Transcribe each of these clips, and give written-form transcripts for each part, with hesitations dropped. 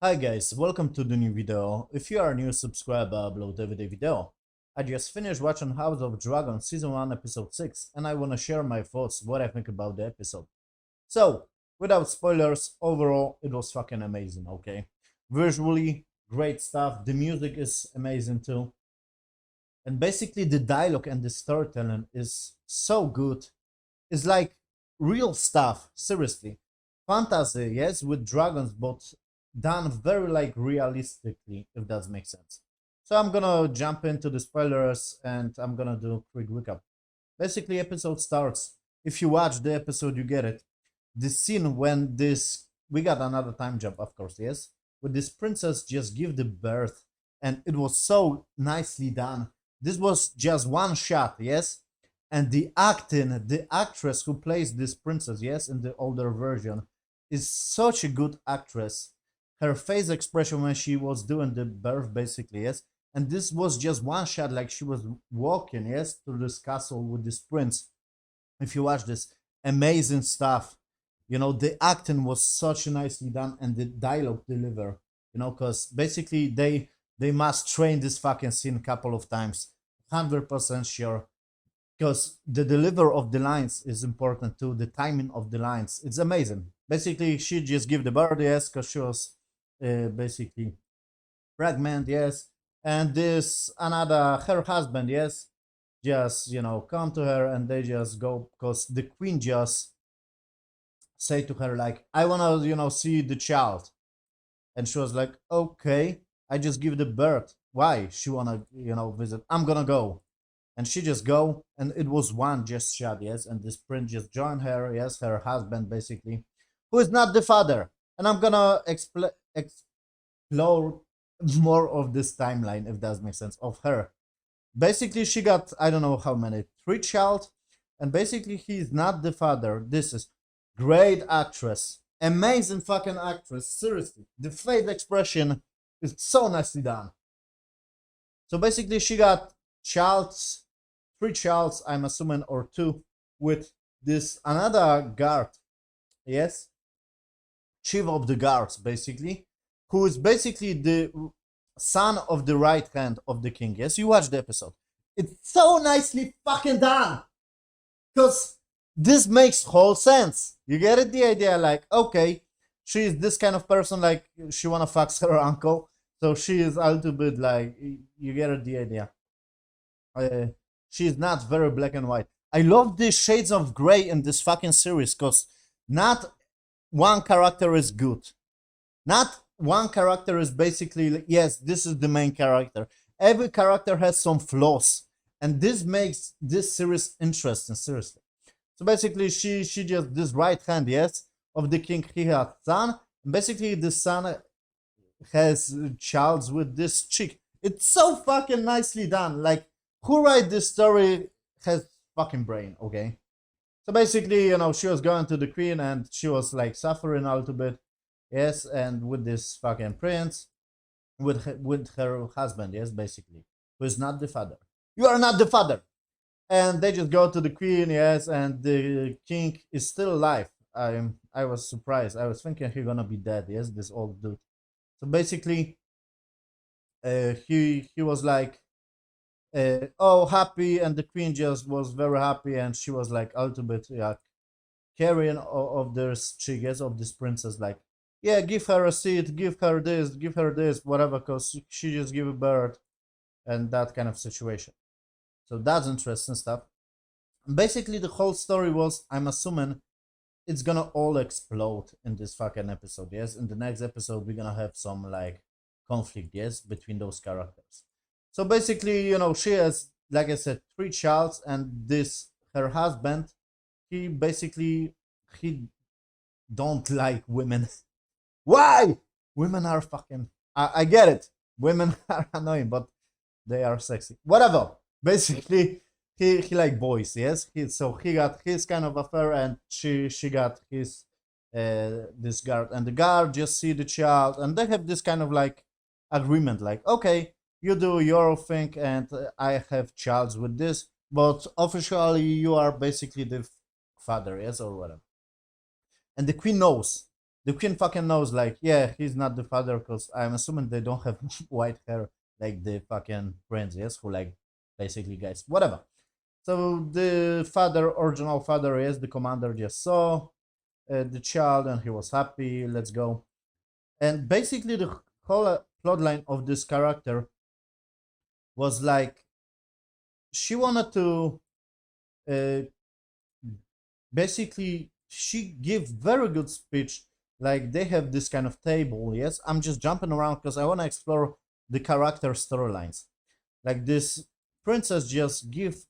Hi guys, welcome to the new video. If you are a new subscriber, upload everyday video. I just finished watching House of Dragon Season 1 Episode 6 and I wanna share my thoughts, what I think about the episode. So, without spoilers, overall it was fucking amazing, okay? Visually, great stuff, the music is amazing too. And basically the dialogue and the storytelling is so good. It's like real stuff, seriously. Fantasy, yes, with dragons, but done very like realistically, if that makes sense. So I'm gonna jump into the spoilers and I'm gonna do a quick recap. Basically, episode starts. If you watch the episode, you get it. The scene when this we got another time jump, of course, yes, with this princess just give the birth, and it was so nicely done. This was just one shot, yes, and the acting, the actress who plays this princess, yes, in the older version, is such a good actress. Her face expression when she was doing the birth, basically, yes, and this was just one shot, like she was walking, yes, through this castle with this prince. If you watch this, amazing stuff. The acting was such nicely done, and the dialogue deliver. Because basically they must train this fucking scene a couple of times. 100% sure, because the deliver of the lines is important too. The timing of the lines, it's amazing. Basically, she just give the bird, yes, because she was basically pregnant, yes, and this another her husband, yes, just come to her and they just go because the queen just say to her like, I want to see the child, and she was like, okay, I just give the birth. Why she want to visit? I'm gonna go. And she just go, and it was one just shot, yes, and this prince just joined her, yes, her husband basically, who is not the father. And I'm gonna explore more of this timeline, if that makes sense, of her. Basically, she got, I don't know how many, three child, and basically he's not the father. This is great actress, amazing fucking actress, seriously. The face expression is so nicely done. So basically she got childs, three childs, I'm assuming, or two, with this another guard, yes, chief of the guards, basically, who is basically the son of the right hand of the king. Yes, you watch the episode. It's so nicely fucking done. Because this makes whole sense. You get it? The idea, like, okay, she is this kind of person, like, she wanna fuck her uncle. So she is a little bit like, you get it? The idea. Uh, she is not very black and white. I love the shades of gray in this fucking series because not one character is good. Not one character is basically like, yes, this is the main character. Every character has some flaws, and this makes this series interesting. Seriously. So basically, she just this right hand, yes, of the king. He had son. Basically, the son has child with this chick. It's so fucking nicely done. Like, who write this story has fucking brain, okay? So basically, she was going to the queen and she was like suffering a little bit, yes, and with this fucking prince, with her husband, yes, basically, who is not the father. You are not the father. And they just go to the queen, yes, and the king is still alive. I was surprised. I was thinking he's gonna be dead, yes, this old dude. So basically, he was like, oh, happy, and the queen just was very happy, and she was like a little bit, yeah, carrying of this chick, yes, of this princess, like, yeah, give her a seat, give her this, whatever, because she just gave a birth, and that kind of situation. So that's interesting stuff. Basically, the whole story was, I'm assuming, it's gonna all explode in this fucking episode. Yes, in the next episode, we're gonna have some like conflict, yes, between those characters. So basically, she has, like I said, three childs, and this her husband, he basically he don't like women. Why? Women are fucking. I get it. Women are annoying, but they are sexy. Whatever. Basically, he like boys. Yes. He got his kind of affair, and she got his this guard, and the guard just see the child, and they have this kind of like agreement. Like, okay, you do your thing, and I have childs with this, but officially you are basically the father. Yes, or whatever. And the queen knows. The queen fucking knows, like, yeah, he's not the father, because I'm assuming they don't have white hair like the fucking prince, yes, who like basically guys, whatever. So the father, original father, yes, the commander just saw the child and he was happy. Let's go. And basically, the whole plotline of this character was like she wanted to uh, basically she give very good speech, like they have this kind of table, yes, I'm just jumping around because I want to explore the character storylines. Like this princess just give,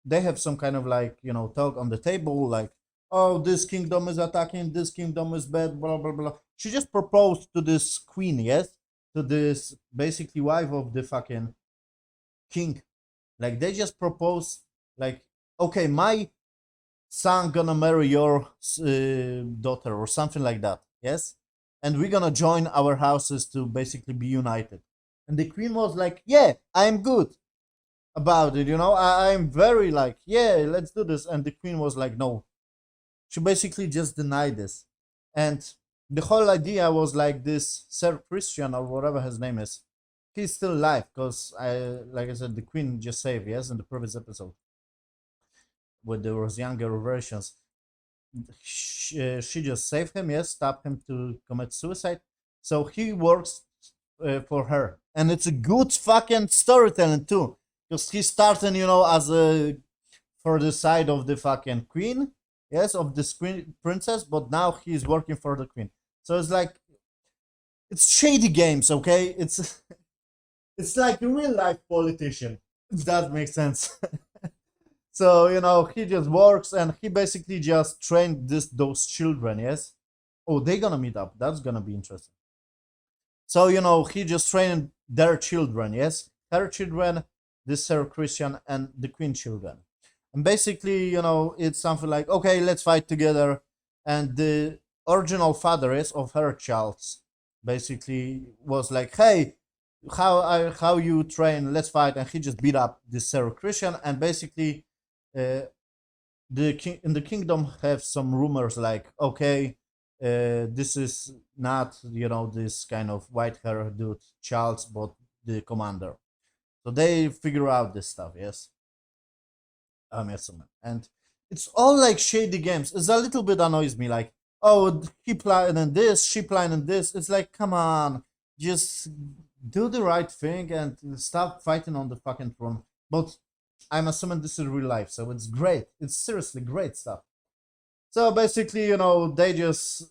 they have some kind of like, talk on the table, like, oh, this kingdom is attacking, this kingdom is bad, blah blah blah. She just proposed to this queen, yes, to this basically wife of the fucking king. Like they just propose, like, okay, my son gonna marry your daughter or something like that, yes, and we're gonna join our houses to basically be united. And the queen was like, yeah, I'm good about it, I'm very like, yeah, let's do this. And the queen was like, no. She basically just denied this. And the whole idea was like this Sir Christian or whatever his name is, he's still alive because like I said, the queen just saved, yes, in the previous episode with those younger versions. She just saved him, yes, stopped him to commit suicide. So he works for her, and it's a good fucking storytelling too, because he's starting, as a for the side of the fucking queen, yes, of the queen princess, but now he's working for the queen. So it's like it's shady games, okay? It's it's like a real life politician, if that makes sense. So he just works and he basically just trained those children. Yes. Oh, they're gonna meet up. That's gonna be interesting. So he just trained their children. Yes, her children, this Sir Christian, and the Queen children. And basically, it's something like, okay, let's fight together. And the original father is of her child basically was like, hey, how you train? Let's fight. And he just beat up this Sir Christian. And basically, uh, the king in the kingdom have some rumors like, okay, this is not this kind of white hair dude Charles, but the commander. So they figure out this stuff, yes. I'm assuming. And it's all like shady games. It's a little bit annoys me, like, oh, he planning this, she planning this. It's like, come on, just do the right thing and stop fighting on the fucking throne. But I'm assuming this is real life, so it's great. It's seriously great stuff. So basically, they just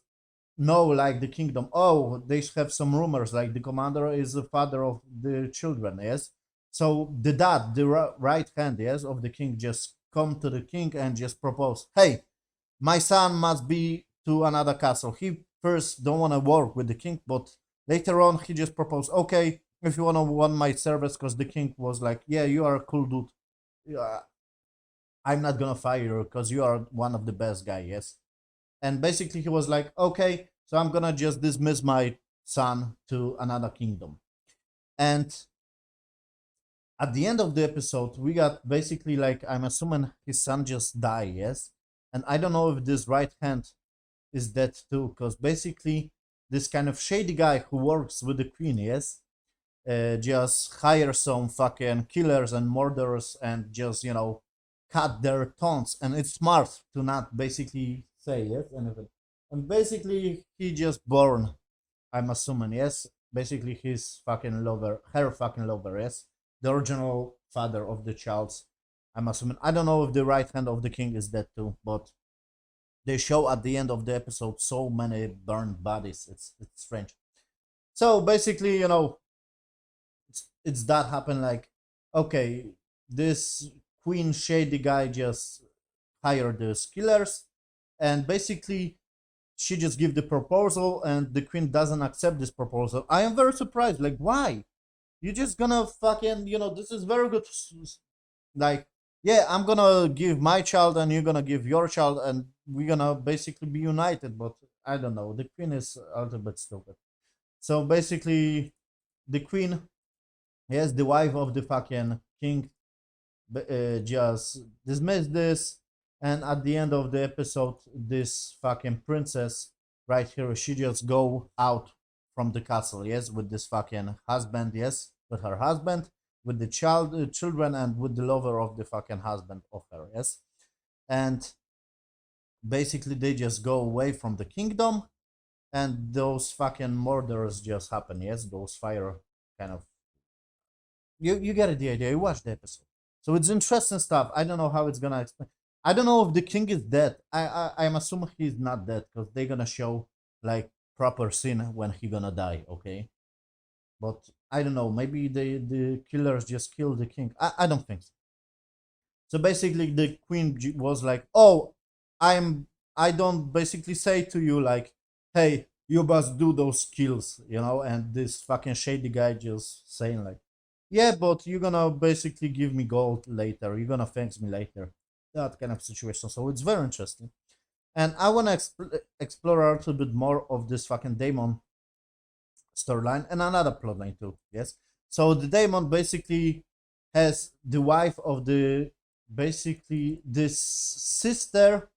know, like, the kingdom. Oh, they have some rumors, like the commander is the father of the children, yes. So the dad, the right hand, yes, of the king, just come to the king and just propose, hey, my son must be to another castle. He first don't want to work with the king, but later on he just proposed, okay, if you want my service, because the king was like, yeah, you are a cool dude. Yeah, I'm not gonna fire you because you are one of the best guy, yes. And basically he was like, okay, so I'm gonna just dismiss my son to another kingdom. And at the end of the episode, we got basically, like, I'm assuming his son just died, yes. And I don't know if this right hand is dead too, because basically this kind of shady guy who works with the queen, yes, just hire some fucking killers and murderers and just cut their tongues. And it's smart to not basically say, yes, anything. And basically he just born, I'm assuming, yes, basically his fucking lover, her fucking lover, yes, the original father of the child, I'm assuming. I don't know if the right hand of the king is dead too, but they show at the end of the episode so many burned bodies. It's strange. So basically, it's that happened, like, okay, this queen shady guy just hired the killers, and basically she just give the proposal and the queen doesn't accept this proposal. I am very surprised, like, why you just gonna fucking, this is very good, like, yeah, I'm gonna give my child and you're gonna give your child and we're gonna basically be united. But I don't know, the queen is a little bit stupid. So basically the queen, yes, the wife of the fucking king, just dismissed this. And at the end of the episode, this fucking princess right here, she just go out from the castle, yes, with this fucking husband, yes, with her husband, with the children, and with the lover of the fucking husband of her, yes. And basically they just go away from the kingdom, and those fucking murders just happen, yes, those fire kind of, you get the idea. You watch the episode, so it's interesting stuff. I don't know how it's gonna explain. I don't know if the king is dead. I'm assuming he's not dead because they're gonna show like proper scene when he gonna die, okay. But I don't know, maybe the killers just killed the king. I don't think so. So basically the queen was like, oh, I don't basically say to you like, hey, you must do those kills, you know. And this fucking shady guy just saying like, yeah, but you're gonna basically give me gold later, you're gonna thank me later, that kind of situation. So it's very interesting, and I want to explore a little bit more of this fucking Daemon storyline and another plotline too, yes. So the Daemon basically has the wife of the, basically this sister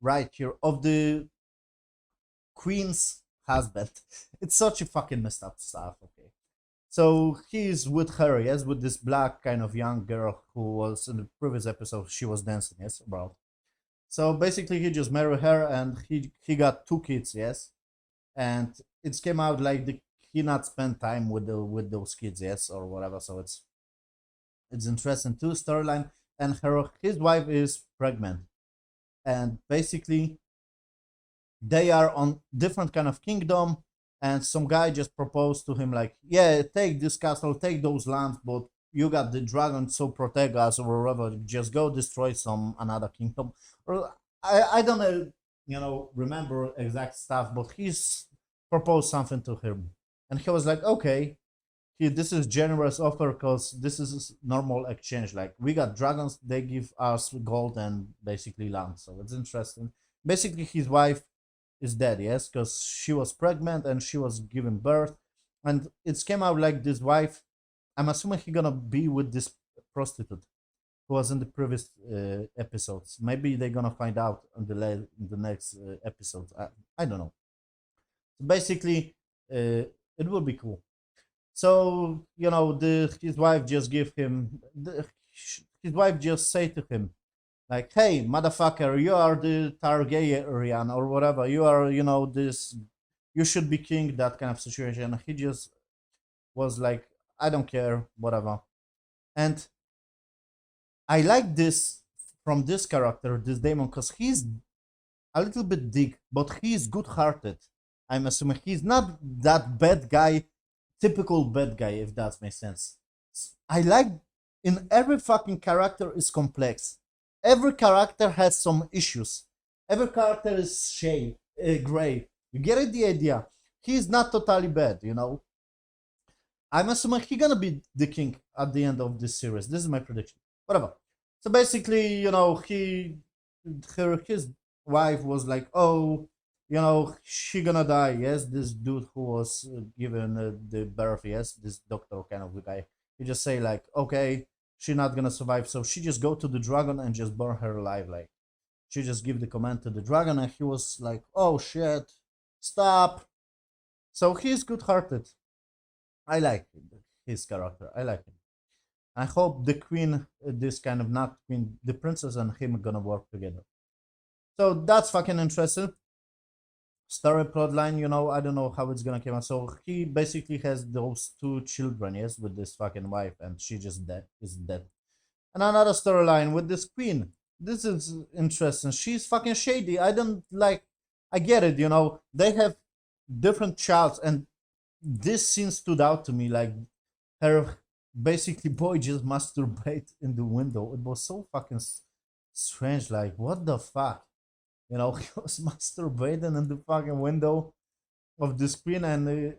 right here of the queen's husband. It's such a fucking messed up stuff, okay. So he's with her, yes, with this black kind of young girl who was in the previous episode, she was dancing, yes, about. So basically he just married her, and he got 2 kids, yes. And it came out like he not spent time with those kids, yes, or whatever. So it's interesting too, storyline. And his wife is pregnant, and basically they are on different kind of kingdom, and some guy just proposed to him like, yeah, take this castle, take those lands, but you got the dragon, so protect us or whatever, just go destroy some another kingdom. Or I don't know, you know, remember exact stuff, but he's proposed something to him, and he was like, okay, this is generous offer because this is normal exchange. Like, we got dragons, they give us gold and basically land. So it's interesting. Basically, his wife is dead, yes, because she was pregnant and she was giving birth, and it came out like this wife. I'm assuming he gonna be with this prostitute who was in the previous episodes. Maybe they're gonna find out in the next episode. I don't know. So basically, it will be cool. So you know, his wife just give him his wife just say to him like, "Hey, motherfucker, you are the Targaryen or whatever. You are, you know, this. You should be king." That kind of situation. He just was like, "I don't care, whatever." And I like this from this character, this Daemon, because he's a little bit dick, but he's good-hearted. I'm assuming he's not that bad guy, typical bad guy, if that makes sense. I like, in every fucking character is complex. Every character has some issues. Every character is gray. You get the idea. He's not totally bad, you know. I'm assuming he's gonna be the king at the end of this series. This is my prediction. Whatever. So basically, you know, his wife was like, oh, you know, she gonna die. Yes, this dude who was given the birth. Yes, this doctor kind of guy. He just say like, okay, she not gonna survive. So she just go to the dragon and just burn her alive. Like, she just give the command to the dragon, and he was like, oh shit, stop. So he's good-hearted. I like his character. I like him. I hope the queen, this kind of not queen, the princess and him are gonna work together. So that's fucking interesting. Story plotline, you know, I don't know how it's gonna come out. So he basically has those 2 children, yes, with this fucking wife, and she just is dead. And another storyline with this queen. This is interesting. She's fucking shady. I don't like. I get it, you know. They have different childs, and this scene stood out to me. Like, her basically boy just masturbate in the window. It was so fucking strange. Like, what the fuck? You know, he was masturbating in the fucking window of the screen, and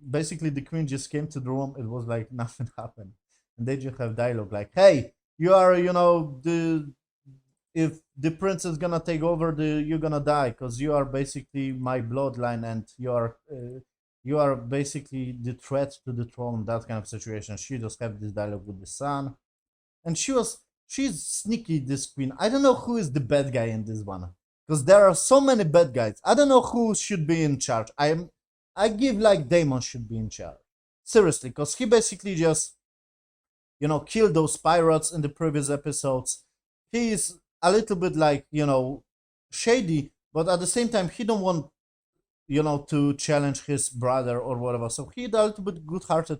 basically the queen just came to the room. It was like nothing happened, and they just have dialogue like, "Hey, you are, you know, the if the prince is gonna take over, you're gonna die because you are basically my bloodline, and you are basically the threat to the throne." That kind of situation. She just have this dialogue with the son, and she's sneaky. This queen. I don't know who is the bad guy in this one. because there are so many bad guys. I don't know who should be in charge. I give like Damon should be in charge. Seriously, because he basically just killed those pirates in the previous episodes. He's a little bit like shady, but at the same time he don't want to challenge his brother or whatever. So he's a little bit good-hearted.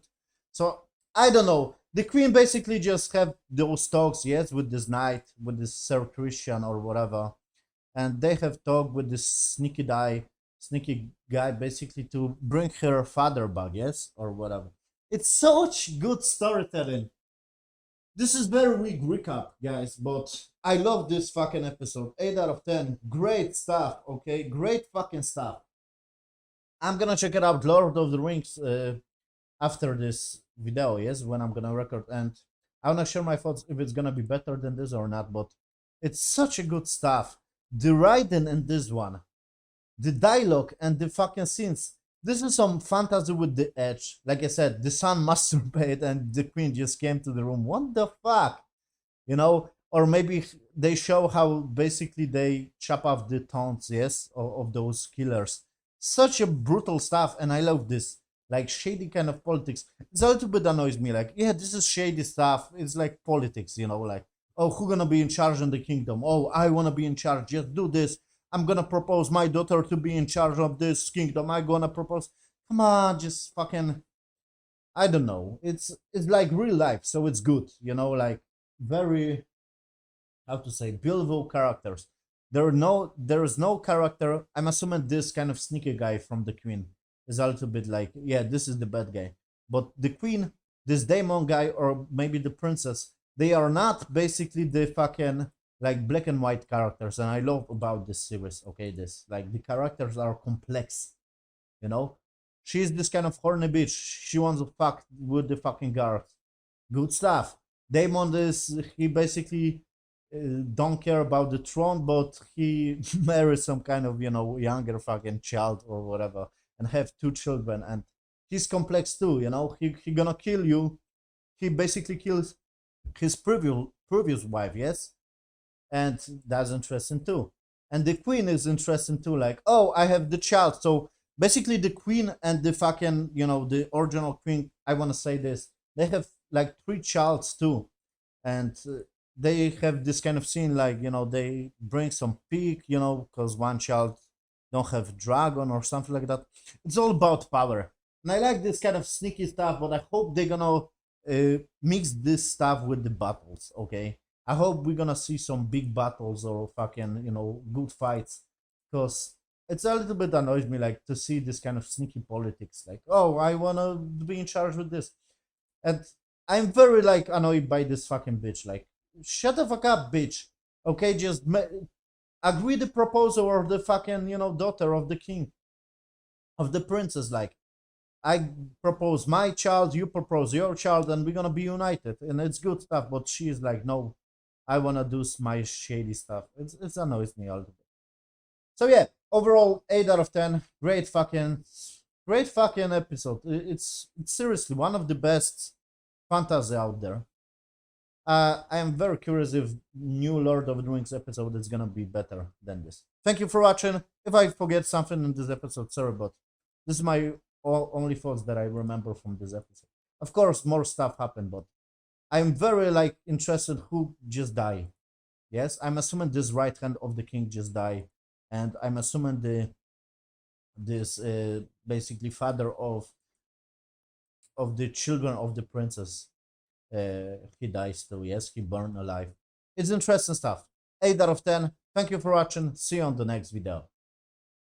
So I don't know. The queen basically just have those talks, yes, with this knight, with this Sir Christian or whatever, and they have talked with this sneaky guy, basically to bring her father back, yes, or whatever. It's such good storytelling. This is very weak recap, guys, but I love this fucking episode. 8 out of 10. Great stuff, okay? Great fucking stuff. I'm gonna check it out, Lord of the Rings, after this video, yes, when I'm gonna record, and I wanna share my thoughts if it's gonna be better than this or not, but it's such a good stuff. The writing in this one, the dialogue and the fucking scenes. This is some fantasy with the edge. Like I said, the son masturbated and the queen just came to the room. What the fuck? Or maybe they show how basically they chop off the tongues, yes, of those killers. Such a brutal stuff, and I love this. Like shady kind of politics. It's a little bit annoys me. Like, yeah, this is shady stuff. It's like politics, like, oh, who gonna be in charge in the kingdom? Oh, I wanna be in charge. Just do this. I'm gonna propose my daughter to be in charge of this kingdom. I'm gonna propose. Come on, just fucking. I don't know. It's like real life, so it's good. Like very, how to say, believable characters. There is no character. I'm assuming this kind of sneaky guy from the queen is a little bit like, yeah, this is the bad guy. But the queen, this Daemon guy, or maybe the princess, they are not basically the fucking like black and white characters, and I love about this series. Okay, this like the characters are complex. She's this kind of horny bitch. She wants to fuck with the fucking guards. Good stuff. Daemon is he basically don't care about the throne, but he marries some kind of younger fucking child or whatever, and have 2 children, and he's complex too. He gonna kill you. He basically kills his previous wife, yes, and that's interesting too. And the queen is interesting too. Like, oh, I have the child. So basically, the queen and the fucking the original queen. I wanna say this. They have like 3 childs too, and they have this kind of scene like they bring some pig, because one child don't have dragon or something like that. It's all about power, and I like this kind of sneaky stuff. But I hope they're gonna mix this stuff with the battles. Okay, I hope we're gonna see some big battles or fucking good fights, because it's a little bit annoys me like to see this kind of sneaky politics. Like, oh, I wanna be in charge with this, and I'm very like annoyed by this fucking bitch. Like, shut the fuck up, bitch. Okay, just agree the proposal or the fucking daughter of the king, of the princess. Like, I propose my child, you propose your child, and we're gonna be united, and it's good stuff. But she's like, no, I wanna do my shady stuff. It's annoys me a little bit. So yeah, overall 8 out of 10. Great fucking episode. It's seriously one of the best fantasy out there. I am very curious if new Lord of the Rings episode is gonna be better than this. Thank you for watching. If I forget something in this episode, sorry, but this is my only thoughts that I remember from this episode. Of course, more stuff happened, but I'm very like interested who just died. Yes, I'm assuming this right hand of the king just died, and I'm assuming this basically father of the children of the princess, he dies too. Yes, he burned alive. It's interesting stuff. 8 out of 10. Thank you for watching. See you on the next video.